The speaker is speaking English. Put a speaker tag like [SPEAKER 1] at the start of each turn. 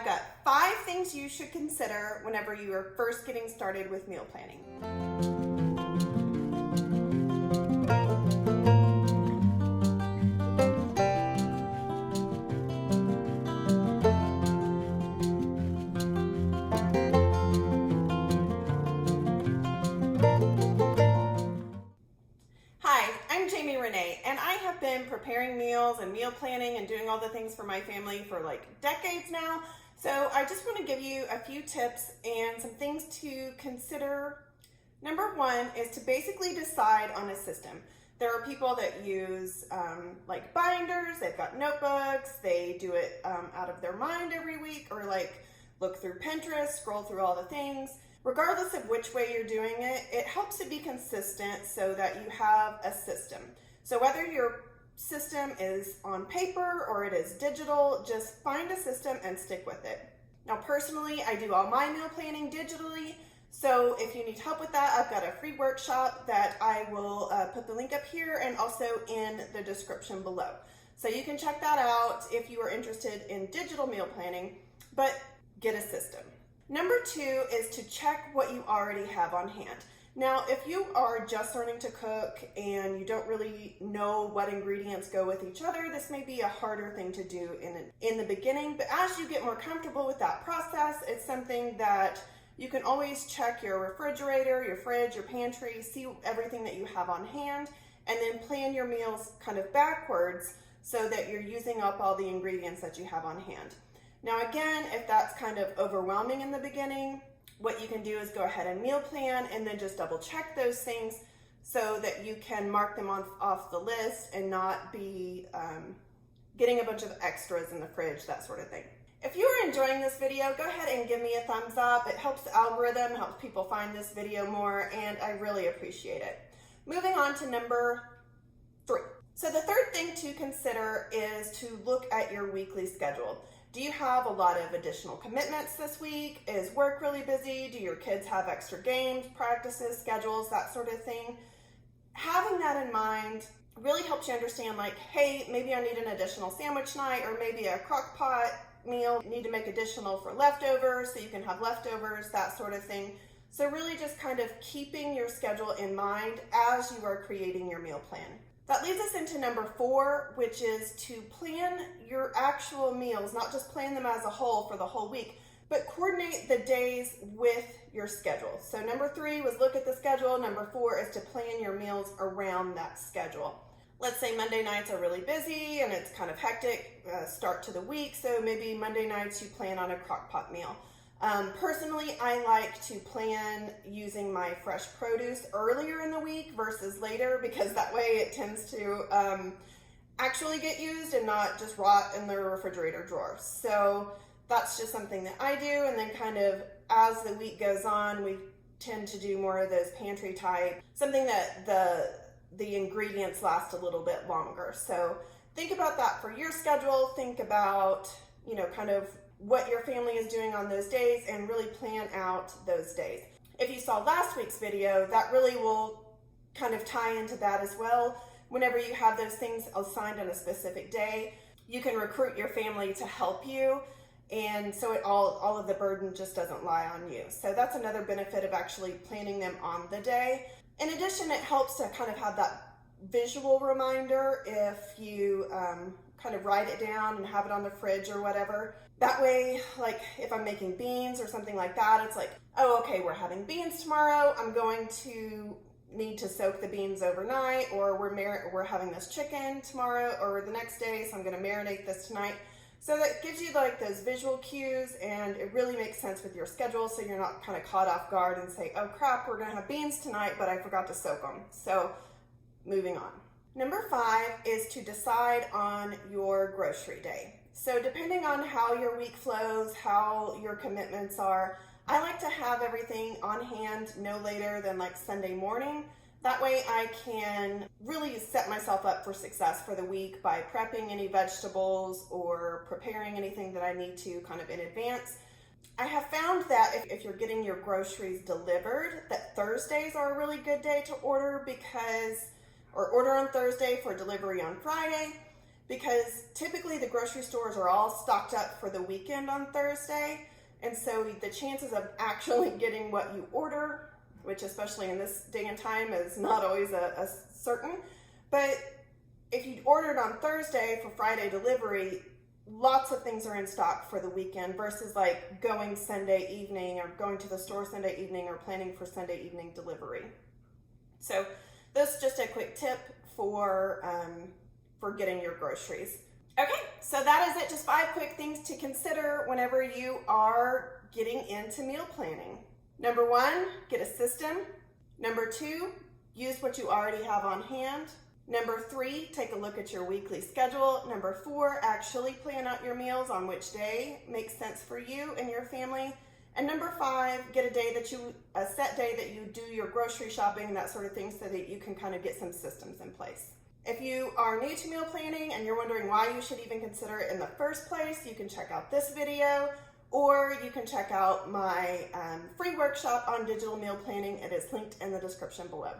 [SPEAKER 1] I've got 5 things you should consider whenever you are first getting started with meal planning. Hi, I'm Riene, and I have been preparing meals and meal planning and doing all the things for my family for like decades now. So I just want to give you a few tips and some things to consider. Number 1 is to basically decide on a system. There are people that use like binders, they've got notebooks, they do it out of their mind every week, or like look through Pinterest, scroll through all the things. Regardless of which way you're doing it, it helps to be consistent so that you have a system. So whether your system is on paper or it is digital, just find a system and stick with it. Now personally, I do all my meal planning digitally, so if you need help with that, I've got a free workshop that I will put the link up here and also in the description below. So you can check that out if you are interested in digital meal planning, but get a system. Number 2 is to check what you already have on hand. Now, if you are just learning to cook and you don't really know what ingredients go with each other, this may be a harder thing to do in the beginning, but as you get more comfortable with that process, it's something that you can always check your refrigerator, your fridge, your pantry, see everything that you have on hand, and then plan your meals kind of backwards so that you're using up all the ingredients that you have on hand. Now again, if that's kind of overwhelming in the beginning, what you can do is go ahead and meal plan and then just double check those things so that you can mark them off the list and not be getting a bunch of extras in the fridge, that sort of thing. If you are enjoying this video, go ahead and give me a thumbs up. It helps the algorithm, helps people find this video more, and I really appreciate it. Moving on to number 3. So the third thing to consider is to look at your weekly schedule. Do you have a lot of additional commitments this week? Is work really busy? Do your kids have extra games, practices, schedules, that sort of thing? Having that in mind really helps you understand, like, hey, maybe I need an additional sandwich night, or maybe a crock pot meal. You need to make additional for leftovers so you can have leftovers, that sort of thing. So really just kind of keeping your schedule in mind as you are creating your meal plan. That leads us into number 4, which is to plan your actual meals, not just plan them as a whole for the whole week, but coordinate the days with your schedule. So number 3 was look at the schedule. Number 4 is to plan your meals around that schedule. Let's say Monday nights are really busy and it's kind of hectic start to the week, so maybe Monday nights you plan on a crock pot meal. Personally, I like to plan using my fresh produce earlier in the week versus later, because that way it tends to actually get used and not just rot in the refrigerator drawer. So that's just something that I do, and then kind of as the week goes on, we tend to do more of those pantry type, something that the ingredients last a little bit longer. So think about that for your schedule. Think about, kind of what your family is doing on those days and really plan out those days. If you saw last week's video, that really will kind of tie into that as well. Whenever you have those things assigned on a specific day, you can recruit your family to help you, and so all of the burden just doesn't lie on you. So that's another benefit of actually planning them on the day. In addition, it helps to kind of have that visual reminder if you kind of write it down and have it on the fridge or whatever. That way, like if I'm making beans or something like that, it's like, oh, okay, we're having beans tomorrow. I'm going to need to soak the beans overnight, or we're having this chicken tomorrow or the next day, so I'm going to marinate this tonight. So that gives you like those visual cues, and it really makes sense with your schedule, so you're not kind of caught off guard and say, oh crap, we're going to have beans tonight, but I forgot to soak them. So moving on. Number 5 is to decide on your grocery day. So depending on how your week flows, how your commitments are, I like to have everything on hand no later than like Sunday morning. That way I can really set myself up for success for the week by prepping any vegetables or preparing anything that I need to kind of in advance. I have found that if you're getting your groceries delivered, that Thursdays are a really good day to order, or order on Thursday for delivery on Friday, because typically the grocery stores are all stocked up for the weekend on Thursday. And so the chances of actually getting what you order, which especially in this day and time is not always a certain, but if you ordered on Thursday for Friday delivery, lots of things are in stock for the weekend versus like going Sunday evening or going to the store Sunday evening or planning for Sunday evening delivery. So this is just a quick tip for getting your groceries. Okay, so that is it. Just 5 quick things to consider whenever you are getting into meal planning. Number 1, get a system. Number 2, use what you already have on hand. Number 3, take a look at your weekly schedule. Number 4, actually plan out your meals on which day makes sense for you and your family. And number 5, get a set day that you do your grocery shopping and that sort of thing so that you can kind of get some systems in place. If you are new to meal planning and you're wondering why you should even consider it in the first place, you can check out this video, or you can check out my free workshop on digital meal planning. It is linked in the description below.